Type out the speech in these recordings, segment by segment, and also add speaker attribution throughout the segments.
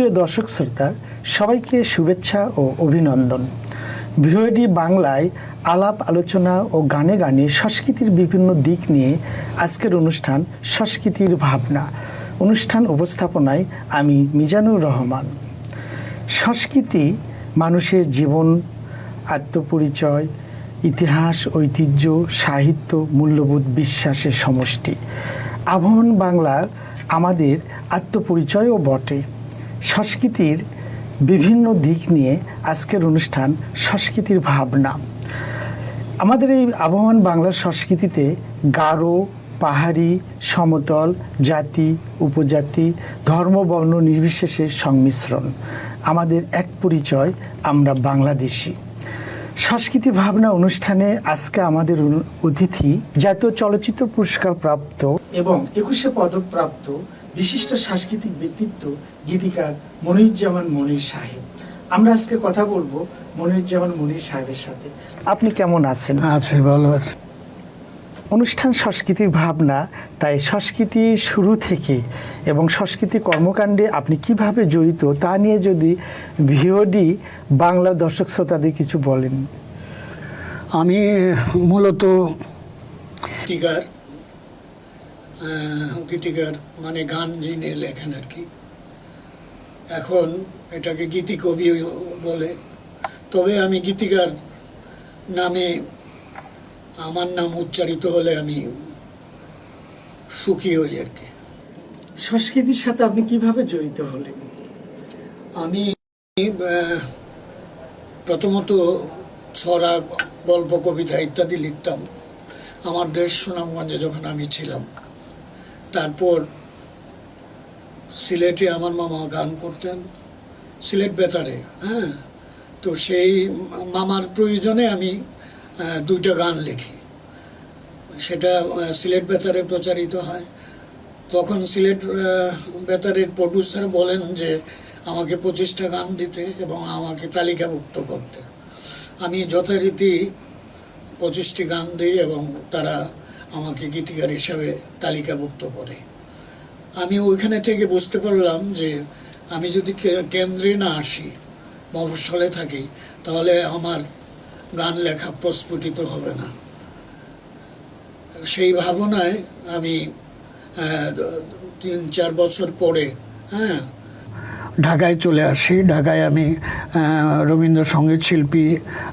Speaker 1: সুপ্রিয় দর্শক শ্রোতা, সবাইকে শুভেচ্ছা ও অভিনন্দন। ভিওডি বাংলায় আলাপ আলোচনা ও গানে গানে সংস্কৃতির বিভিন্ন দিক নিয়ে আজকের অনুষ্ঠান সংস্কৃতির ভাবনা। অনুষ্ঠান উপস্থাপনায় আমি মিজানুর রহমান। সংস্কৃতি মানুষের জীবন, আত্মপরিচয়, ইতিহাস, ঐতিহ্য, সাহিত্য, মূল্যবোধ, বিশ্বাসের সমষ্টি। আবহমান বাংলা আমাদের আত্মপরিচয়ও বটে। সংস্কৃতির বিভিন্ন দিক নিয়ে আজকের অনুষ্ঠান সংস্কৃতির ভাবনা। আমাদের এই আবহমান বাংলার সংস্কৃতিতে গারো, পাহাড়ি, সমতল, জাতি, উপজাতি, ধর্ম, বর্ণ নির্বিশেষে সংমিশ্রণ। আমাদের এক পরিচয়, আমরা বাংলাদেশি। সংস্কৃতি ভাবনা অনুষ্ঠানে আজকে আমাদের অতিথি জাতীয় চলচ্চিত্র পুরস্কার প্রাপ্ত এবং 21শে পদক প্রাপ্ত বিশিষ্ট সাংস্কৃতিক ব্যক্তিত্ব গীতিকার মনিরুজ্জামান মনির সাহেব। আমরা আজকে কথা বলবো মনিরুজ্জামান মনির সাহেবের সাথে। আপনি কেমন আছেন?
Speaker 2: আছি, ভালো আছি।
Speaker 1: অনুষ্ঠান সংস্কৃতির ভাবনা, তাই সংস্কৃতি শুরু থেকে এবং সংস্কৃতি কর্মকাণ্ডে আপনি কিভাবে জড়িত তা নিয়ে যদি ভিওডি বাংলা দর্শক শ্রোতাদের কিছু বলেন।
Speaker 2: আমি মূলত গীতিকার মানে গান যিনি লেখেন আর কি। এখন এটাকে গীতি কবি বলে, তবে আমি গীতিকার নামে আমার নাম উচ্চারিত হলে আমি সুখী হই আর কি।
Speaker 1: সংস্কৃতির সাথে আপনি কিভাবে জড়িত হলেন?
Speaker 2: আমি প্রথমত ছড়া, গল্প, কবিতা ইত্যাদি লিখতাম আমার দেশ সুনামগঞ্জে যখন আমি ছিলাম। তারপর সিলেটে আমার মামা গান করতেন, সিলেট বেতারে। তো সেই মামার প্রয়োজনে আমি দুইটা গান লিখি, সেটা সিলেট বেতারে প্রচারিত হয়। তখন সিলেট বেতারের প্রডিউসার বলেন যে আমাকে 25টা গান দিতে এবং আমাকে তালিকাভুক্ত করতে। আমি যথারীতি 25টি গান দিই এবং তারা আমাকে গীতিকার হিসাবে তালিকাভুক্ত করে। আমি ওইখানে থেকে বুঝতে পারলাম যে আমি যদি কেন্দ্রে না আসি, মফস্বলে থাকি, তাহলে আমার গান লেখা প্রস্ফুটিত হবে না। সেই ভাবনায় আমি 3-4 বছর পরে ঢাকায় চলে আসি। ঢাকায় আমি রবীন্দ্রসঙ্গীত শিল্পী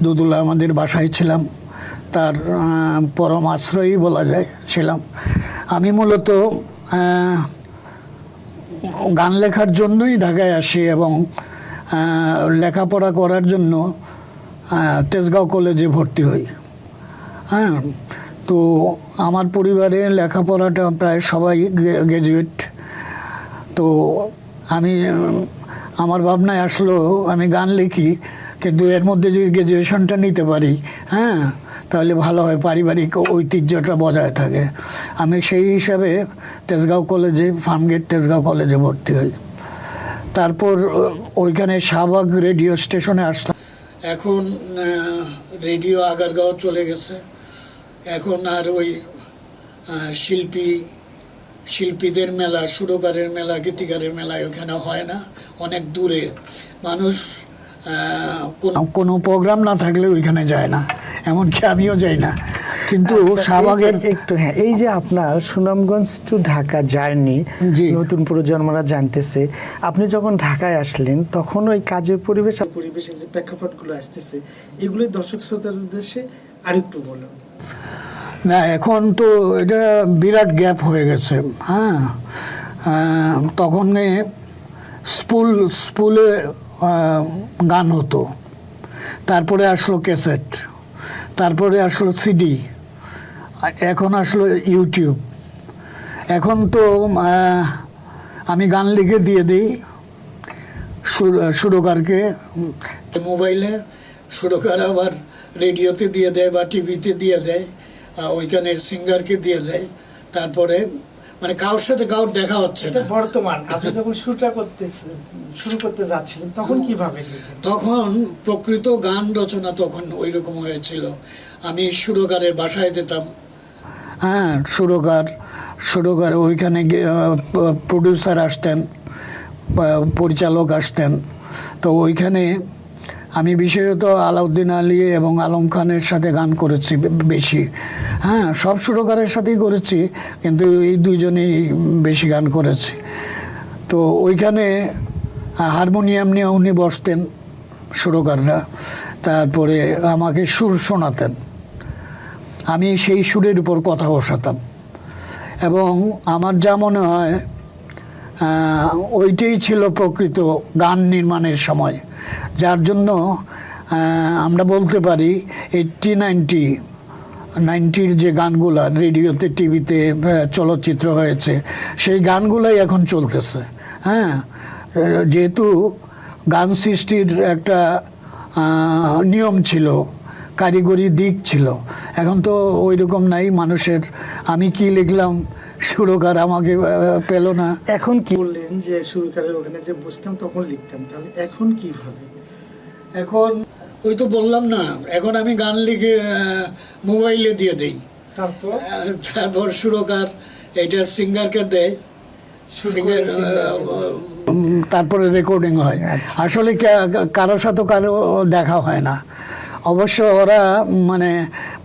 Speaker 2: দুদুলা আমাদের বাসায় ছিলাম, তার পরম আশ্রয়ই বলা যায় ছিলাম। আমি মূলত গান লেখার জন্যই ঢাকায় আসি এবং লেখাপড়া করার জন্য তেজগাঁও কলেজে ভর্তি হই। তো আমার পরিবারে লেখাপড়াটা প্রায় সবাই গ্র্যাজুয়েট। তো আমার ভাবনায় আসলো আমি গান লিখি, কিন্তু এর মধ্যে যদি গ্র্যাজুয়েশনটা নিতে পারি তাহলে ভালো হয়, পারিবারিক ঐতিহ্যটা বজায় থাকে। আমি সেই হিসাবে তেজগাঁও কলেজে, ফার্মগেট তেজগাঁও কলেজে ভর্তি হই। তারপর ওইখানে শাহবাগ রেডিও স্টেশনে আসলাম। এখন রেডিও আগারগাঁও চলে গেছে। এখন আর ওই শিল্পীদের মেলা, সুরকারের মেলা, গীতিকারের মেলা ওখানে হয় না, অনেক দূরে। মানুষ কোনো প্রোগ্রাম না থাকলে ওইখানে যায় না, এমনকি আমিও যাই না। কিন্তু শাহবাগের
Speaker 1: একটু এই যে আপনার সুনামগঞ্জ টু ঢাকা জার্নি, নতুন প্রজন্মরা জানতেছে, আপনি যখন ঢাকায় আসলেন তখন ওই কাজের পরিবেশে যে প্রেক্ষাপটগুলো আসতেছে, এগুলো দর্শক শ্রোতার উদ্দেশ্যে আরেকটু বলুন।
Speaker 2: না, এখন তো এটা বিরাট গ্যাপ হয়ে গেছে। তখন স্কুলে গান হতো, তারপরে আসলো ক্যাসেট, তারপরে আসলো সিডি, এখন আসলো ইউটিউব। এখন তো আমি গান লিখে দিয়ে দিই সুরকারকে, মোবাইলে সুরকার আবার রেডিওতে দিয়ে দেয় বা টিভিতে দিয়ে দেয়, ওইখানের সিঙ্গারকে দিয়ে দেয়। তারপরে মানে কারোর সাথে কারোর দেখা হচ্ছে না।
Speaker 1: বর্তমান আপনি যখন শুরু করতে যাচ্ছিলেন তখন কিভাবে?
Speaker 2: তখন প্রকৃত গান রচনা তখন ওই রকম হয়েছিল। আমি সুরকারের বাসায় যেতাম, সুরকার ওইখানে প্রডিউসার আসতেন,
Speaker 3: পরিচালক আসতেন। তো ওইখানে আমি বিশেষত আলাউদ্দিন আলী এবং আলম খানের সাথে গান করেছি বেশি। হ্যাঁ, সব সুরকারের সাথেই করেছি, কিন্তু এই দুইজনেই বেশি গান করেছি। তো ওইখানে হারমোনিয়াম নিয়ে উনি বসতেন সুরকাররা, তারপরে আমাকে সুর শোনাতেন, আমি সেই সুরের উপর কথা বসাতাম। এবং আমার যা মনে হয় ওইটাই ছিল প্রকৃত গান নির্মাণের সময়, যার জন্য আমরা বলতে পারি 90-র যে গানগুলা রেডিওতে, টিভিতে, চলচ্চিত্র হয়েছে, সেই গানগুলাই এখন চলতেছে। হ্যাঁ, যেহেতু গান সৃষ্টির একটা নিয়ম ছিল, কারিগরি দিক ছিল, এখন তো ওই রকম নাই। মানুষের আমি কি লিখলাম, সুরকার আমাকে পেল না।
Speaker 1: এখন কি বললেন যে সুরকারের ওখানে যে বসতাম তখন লিখতাম, তাহলে এখন কিভাবে?
Speaker 2: এখন ওই তো বললাম না, এখন আমি গান লিখে মোবাইলে দিয়ে দেই, তারপর সুরকার এটা সিঙ্গারকে দেয়, সিঙ্গার
Speaker 3: তারপরে রেকর্ডিং হয়। আসলে কারোর সাথে কারো দেখা হয় না। অবশ্য ওরা মানে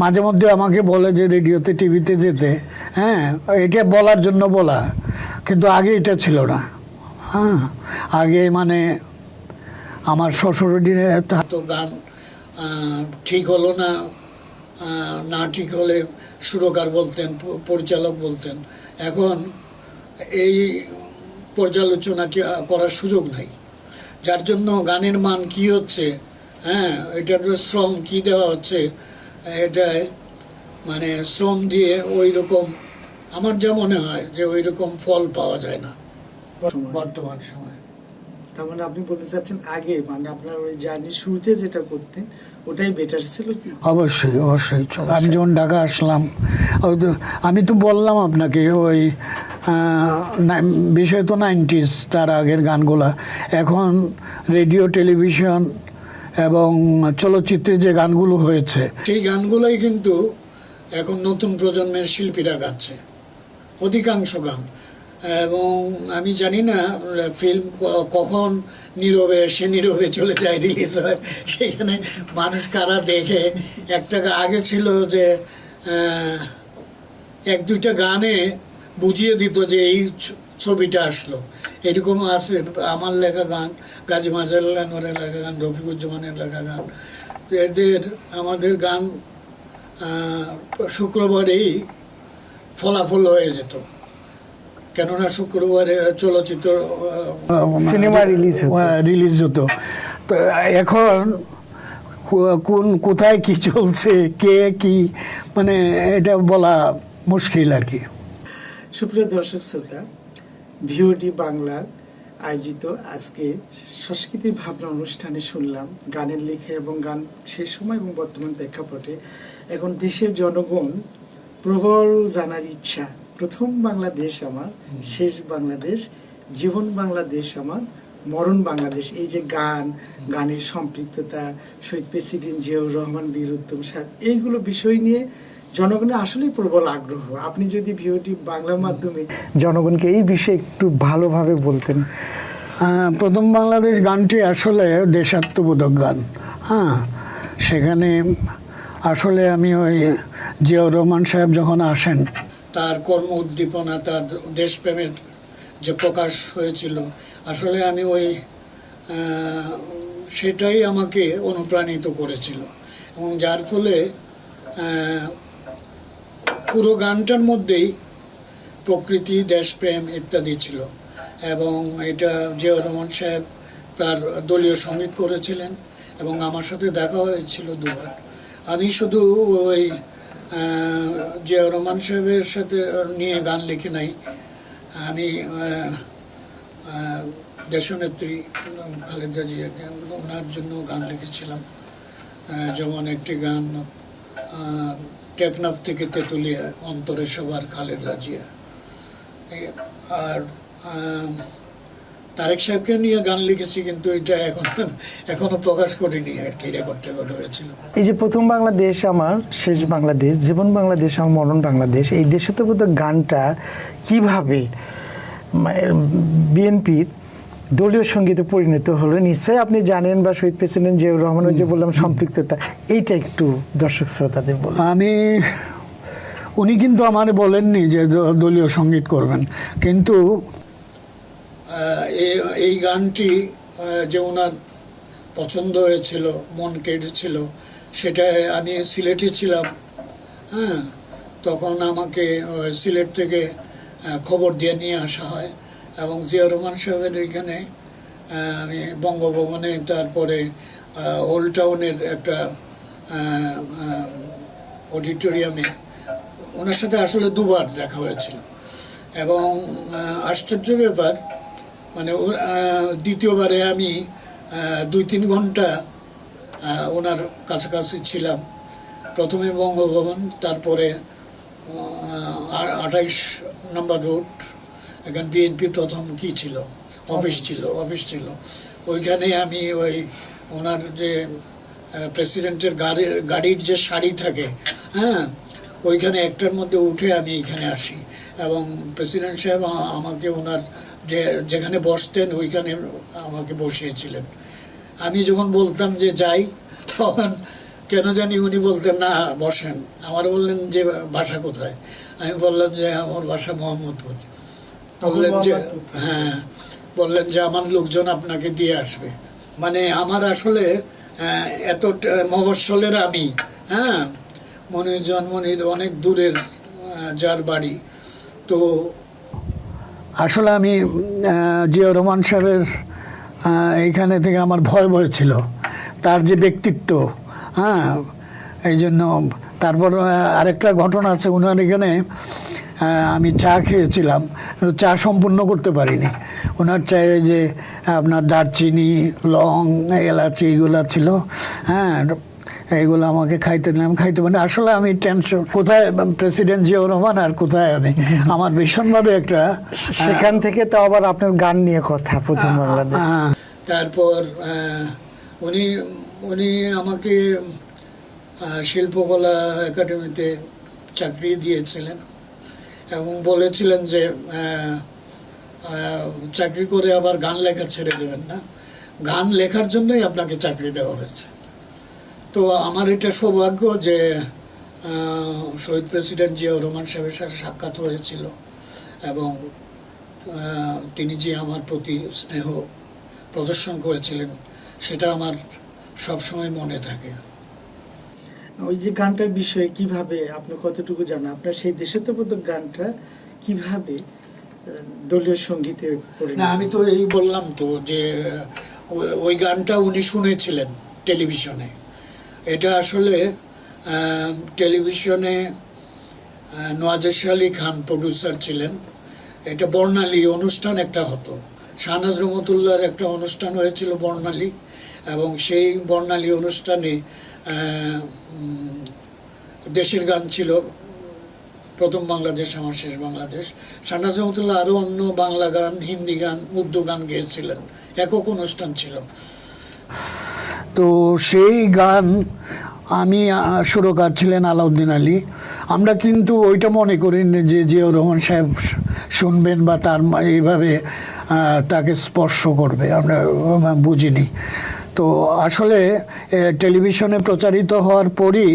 Speaker 3: মাঝে মধ্যে আমাকে বলে যে রেডিওতে, টিভিতে যেতে। হ্যাঁ, এটা বলার জন্য বলা, কিন্তু আগে এটা ছিল না। হ্যাঁ, আগে মানে আমার শ্বশুরের
Speaker 2: তো গান ঠিক হলো না, না ঠিক হলে সুরকার বলতেন, পরিচালক বলতেন। এখন এই পর্যালোচনা করার সুযোগ নাই, যার জন্য গানের মান কি হচ্ছে, হ্যাঁ, এটার শ্রম কি দেওয়া হচ্ছে, এটা মানে শ্রম দিয়ে ওই রকম আমার যা মনে হয় যে ওই রকম ফল পাওয়া যায় না বর্তমান সময়ে।
Speaker 1: তার মানে আপনি বলতে চাচ্ছেন আগে মানে আপনার ওই জার্নির শুরুতে যেটা করতেন ওটাই বেটার ছিল কি?
Speaker 3: অবশ্যই অবশ্যই। আমি যখন ঢাকা আসলাম, আমি তো বললাম আপনাকে ওই বিষয় তো 90s, তার আগের গানগুলা। এখন রেডিও, টেলিভিশন এবং চলচ্চিত্রে যে গানগুলো হয়েছে,
Speaker 2: সেই গানগুলোই কিন্তু এখন নতুন প্রজন্মের শিল্পীরা গাচ্ছে অধিকাংশ গান। এবং আমি জানি না ফিল্ম কখন নীরবে সে নীরবে চলে যায়, রিলিজ হয়, সেখানে মানুষ কারা দেখে। একটা আগে ছিল যে 1-2টা গানে বুঝিয়ে দিত যে এই ছবিটা আসলো, এরকম আছে। আমার লেখা গান, গাজী মাজহারুল আনোয়ারের লেখা গান, রফিকুজ্জামানের লেখা গান, এদের আমাদের গান শুক্রবারেই ফলাফল হয়ে যেত, কেননা শুক্রবারে চলচ্চিত্র
Speaker 1: সিনেমা
Speaker 3: রিলিজ হতো। তো এখন কোথায় কি চলছে, কে কি, মানে এটা বলা মুশকিল আর কি।
Speaker 1: সুপ্রিয় দর্শক শ্রোতা, ভিওডি বাংলা আয়োজিত আজকে সংস্কৃতির ভাবনা অনুষ্ঠানে শুনলাম গানের লেখা এবং গান সেই সময় এবং বর্তমান প্রেক্ষাপটে। এখন দেশের জনগণ প্রবল জানার ইচ্ছা, প্রথম বাংলাদেশ আমার, শেষ বাংলাদেশ, জীবন বাংলাদেশ আমার, মরণ বাংলাদেশ। এই যে গান, গানের সম্পৃক্ততা, শহীদ প্রেসিডেন্ট জিয়াউর রহমান, বীর উত্তম সাহেব, এইগুলো বিষয় নিয়ে জনগণের আসলেই প্রবল আগ্রহ। আপনি যদি ভিওটি বাংলার মাধ্যমে জনগণকে এই বিষয়ে একটু ভালোভাবে বলতেন।
Speaker 3: প্রথম বাংলাদেশ গানটি আসলে দেশাত্মবোধক গান। হ্যাঁ, সেখানে আসলে আমি ওই জিয়াউর রহমান সাহেব যখন আসেন,
Speaker 2: তার কর্ম উদ্দীপনা, তার দেশপ্রেমের যে প্রকাশ হয়েছিল, আসলে আমি ওই সেটাই আমাকে অনুপ্রাণিত করেছিল। এবং যার ফলে পুরো গানটার মধ্যেই প্রকৃতি, দেশপ্রেম ইত্যাদি ছিল। এবং এটা জিয়াউর রহমান সাহেব তার দলীয় সঙ্গীত করেছিলেন এবং আমার সাথে দেখা হয়েছিল 2বার। আমি শুধু ওই জিয়াউর রহমান সাহেবের সাথে নিয়ে গান লিখি নাই, আমি দেশনেত্রী খালেদা জিয়াকে, ওনার জন্য গান লিখেছিলাম। যেমন একটি গান টেকনাফ থেকে তেঁতুলিয়া, অন্তরে সবার খালেদা জিয়া। আর তারেক সাহেবকে নিয়ে গান লিখেছি, কিন্তু এটা এখনো প্রকাশ করিনি আর কি, রেকর্ড হয়েছিল।
Speaker 1: এই যে প্রথম বাংলাদেশ আমার, শেষ বাংলাদেশ, জীবন বাংলাদেশ আমার, মরণ বাংলাদেশ, এই দেশাত্মবোধক গানটা কিভাবে বিএনপির দলীয় সঙ্গীতে পরিণত হলো, নিশ্চয়ই আপনি জানেন বা শহীদ প্রেসিডেন্ট জিয়াউর রহমানের যে বললাম সম্পৃক্ততা, এইটা একটু দর্শক শ্রোতাদের বলুন।
Speaker 3: উনি কিন্তু আমার বলেননি যে দলীয় সঙ্গীত করবেন, কিন্তু
Speaker 2: এই গানটি যে ওনার পছন্দ হয়েছিল, মন কেড়েছিল, সেটা আমি সিলেটে ছিলাম। হ্যাঁ, তখন আমাকে সিলেট থেকে খবর দিয়ে নিয়ে আসা হয় এবং জিয়াউর রহমান সাহেবের এখানে আমি বঙ্গভবনে, তারপরে ওল্ড টাউনের একটা অডিটোরিয়ামে ওনার সাথে আসলে দুবার দেখা হয়েছিল। এবং আশ্চর্য ব্যাপার, মানে দ্বিতীয়বারে আমি 2-3 ঘন্টা ওনার কাছাকাছি ছিলাম। প্রথমে বঙ্গভবন, তারপরে 28 নম্বর রোড, এখানে বিএনপি প্রথম কি ছিল, অফিস ছিল। ওইখানে আমি ওই ওনার যে প্রেসিডেন্টের গাড়ির যে শাড়ি থাকে, হ্যাঁ, ওইখানে একটার মধ্যে উঠে আমি এখানে আসি এবং প্রেসিডেন্ট সাহেব আমাকে ওনার যেখানে বসতেন ওইখানে আমাকে বসিয়েছিলেন। আমি যখন বলতাম যে যাই, তখন কেন জানি উনি বলতেন না বসেন। আমার বললেন যে বাসা কোথায়, আমি বললাম যে আমার বাসা মোহাম্মদপুর। বললেন যে হ্যাঁ, বললেন যে আমার লোকজন আপনাকে দিয়ে আসবে। মানে আমার আসলে এত মফস্বলের আমি, হ্যাঁ, মনির অনেক দূরের যার বাড়ি। তো
Speaker 3: আসলে আমি জিয়াউর রহমান সাহেবের এইখানে থেকে আমার ভয় ছিল, তার যে ব্যক্তিত্ব, হ্যাঁ, এই জন্য। তারপর আরেকটা ঘটনা আছে, ওনার এখানে আমি চা খেয়েছিলাম, চা সম্পূর্ণ করতে পারিনি। ওনার চায়ে যে আপনার দারচিনি, লং, এলাচি এগুলো ছিল, হ্যাঁ, এইগুলো আমাকে খাইতে পারি। আসলে আমি টেনশন, কোথায় প্রেসিডেন্ট জিয়াউর রহমান আর কোথায় আমি, আমার ভীষণভাবে একটা।
Speaker 1: সেখান থেকে তো আবার আপনার গান নিয়ে কথা, প্রথম বাংলাদেশ।
Speaker 2: তারপর উনি আমাকে শিল্পকলা একাডেমিতে চাকরি দিয়েছিলেন এবং বলেছিলেন যে চাকরি করে আবার গান লেখা ছেড়ে দেবেন না, গান লেখার জন্যই আপনাকে চাকরি দেওয়া হয়েছে। তো আমার এটা সৌভাগ্য যে শহীদ প্রেসিডেন্ট জিয়াউর রহমান সাহেবের সাথে সাক্ষাৎ হয়েছিল এবং তিনি যে আমার প্রতি স্নেহ প্রদর্শন করেছিলেন, সেটা আমার সবসময় মনে থাকে।
Speaker 1: ওই যে গানটার বিষয়ে কিভাবে, আপনি কতটুকু জানেন, আপনার সেই দেশাত্মবোধক গানটা কিভাবে দলীয় সঙ্গীতে
Speaker 2: না, আমি তো এই বললাম তো যে ওই গানটা উনি শুনেছিলেন টেলিভিশনে। এটা আসলে টেলিভিশনে নওয়াজ আলী খান প্রডিউসার ছিলেন। এটা বর্ণালী অনুষ্ঠান একটা হতো, শাহনাজ রহমতুল্লাহর একটা অনুষ্ঠান হয়েছিল বর্ণালী, এবং সেই বর্ণালী অনুষ্ঠানে দেশের গান ছিল প্রথম বাংলাদেশ আমার শেষ বাংলাদেশ। শাহনাজ রহমতুল্লাহ আরও অন্য বাংলা গান, হিন্দি গান, উর্দু গান গেয়েছিলেন, একক অনুষ্ঠান ছিল।
Speaker 3: তো সেই গান আমি সুরকার ছিলেন আলাউদ্দিন আলী। আমরা কিন্তু ওইটা মনে করিনি যে জিয়াউর রহমান সাহেব শুনবেন বা তার এইভাবে তাকে স্পর্শ করবে, আমরা বুঝিনি। তো আসলে টেলিভিশনে প্রচারিত হওয়ার পরই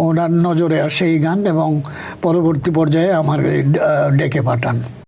Speaker 3: ওনার নজরে আসে এই গান এবং পরবর্তী পর্যায়ে আমার ডেকে পাঠান।